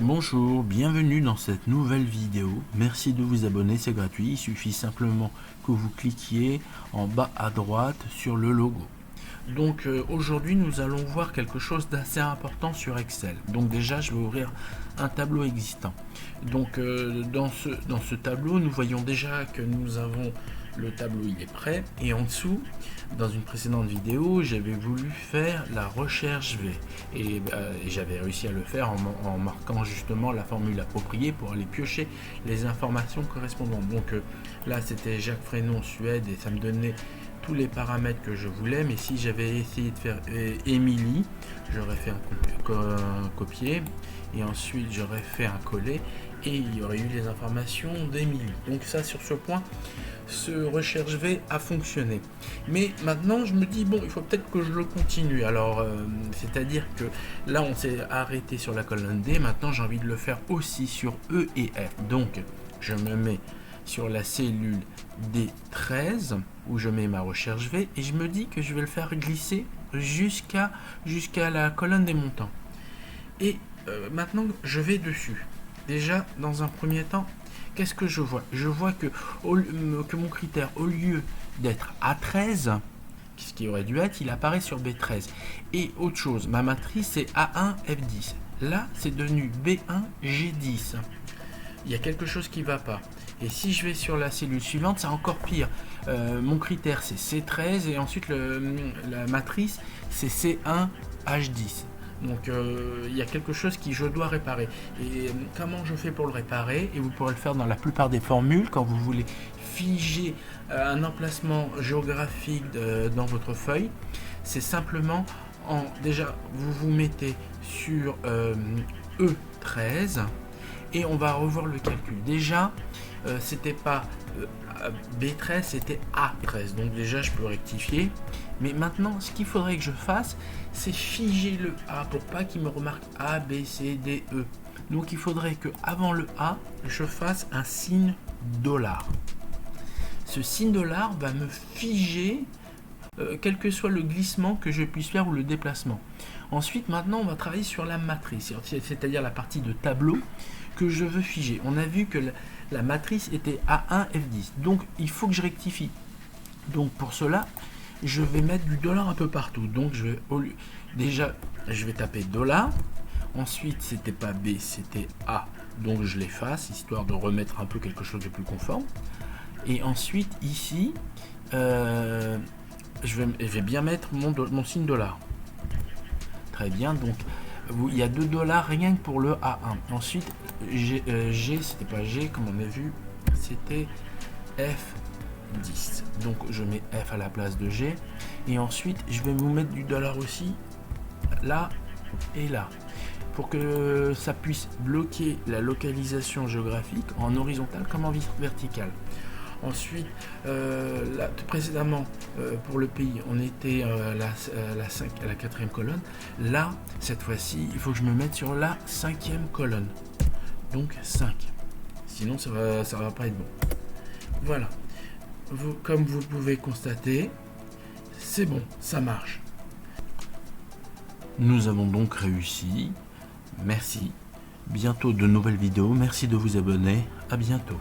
Bonjour, bienvenue dans cette nouvelle vidéo. Merci de vous abonner, c'est gratuit. Il suffit simplement que vous cliquiez en bas à droite sur le logo. Donc aujourd'hui nous allons voir quelque chose d'assez important sur Excel. Donc déjà je vais ouvrir un tableau existant. Donc dans ce tableau nous voyons déjà que nous avons le tableau, il est prêt, et en dessous dans une précédente vidéo j'avais voulu faire la recherche V et j'avais réussi à le faire en marquant justement la formule appropriée pour aller piocher les informations correspondantes. Donc là c'était Jacques Frénon Suède et ça me donnait tous les paramètres que je voulais, mais si j'avais essayé de faire Émilie, j'aurais fait un copier et ensuite j'aurais fait un coller et il y aurait eu les informations d'Émilie. Donc ça, sur ce point, ce recherche V a fonctionné. Mais maintenant je me dis bon, il faut peut-être que je le continue. Alors c'est à dire que là on s'est arrêté sur la colonne D, maintenant j'ai envie de le faire aussi sur E et F. Donc je me mets sur la cellule D13 où je mets ma recherche V et je me dis que je vais le faire glisser jusqu'à la colonne des montants. Et maintenant je vais dessus. Déjà dans un premier temps, qu'est-ce que je vois? Je vois que mon critère, au lieu d'être A13, ce qui aurait dû être, il apparaît sur B13. Et autre chose, ma matrice c'est A1 F10. Là c'est devenu B1 G10. Il y a quelque chose qui ne va pas. Et si je vais sur la cellule suivante, c'est encore pire. Mon critère c'est C13 et ensuite la matrice c'est C1 H10. Donc il y a quelque chose que je dois réparer. Et comment je fais pour le réparer? Et vous pourrez le faire dans la plupart des formules quand vous voulez figer un emplacement géographique dans votre feuille. C'est simplement déjà vous vous mettez sur E13 et on va revoir le calcul. Déjà c'était pas B13, c'était A13, donc déjà je peux rectifier. Mais maintenant ce qu'il faudrait que je fasse, c'est figer le A pour pas qu'il me remarque A, B, C, D, E. Donc il faudrait que avant le A, je fasse un signe dollar. Ce signe dollar va me figer quel que soit le glissement que je puisse faire ou le déplacement. Ensuite, maintenant, on va travailler sur la matrice, c'est-à-dire la partie de tableau que je veux figer. On a vu que la matrice était A1 F10, donc il faut que je rectifie. Donc pour cela, je vais mettre du dollar un peu partout. Donc déjà, je vais taper dollar. Ensuite, c'était pas B, c'était A, donc je l'efface, histoire de remettre un peu quelque chose de plus conforme. Et ensuite, ici, je vais bien mettre mon signe dollar. Très bien, donc il y a 2 dollars rien que pour le A1. Ensuite, G, c'était pas G comme on a vu, c'était F10. Donc je mets F à la place de G. Et ensuite, je vais vous mettre du dollar aussi, là et là, pour que ça puisse bloquer la localisation géographique en horizontal comme en vertical. Ensuite, précédemment, pour le pays, on était à la 4e colonne. Là, cette fois-ci, il faut que je me mette sur la 5e colonne. Donc 5. Sinon, ça va pas être bon. Voilà. Comme vous pouvez constater, c'est bon, ça marche. Nous avons donc réussi. Merci. Bientôt de nouvelles vidéos. Merci de vous abonner. À bientôt.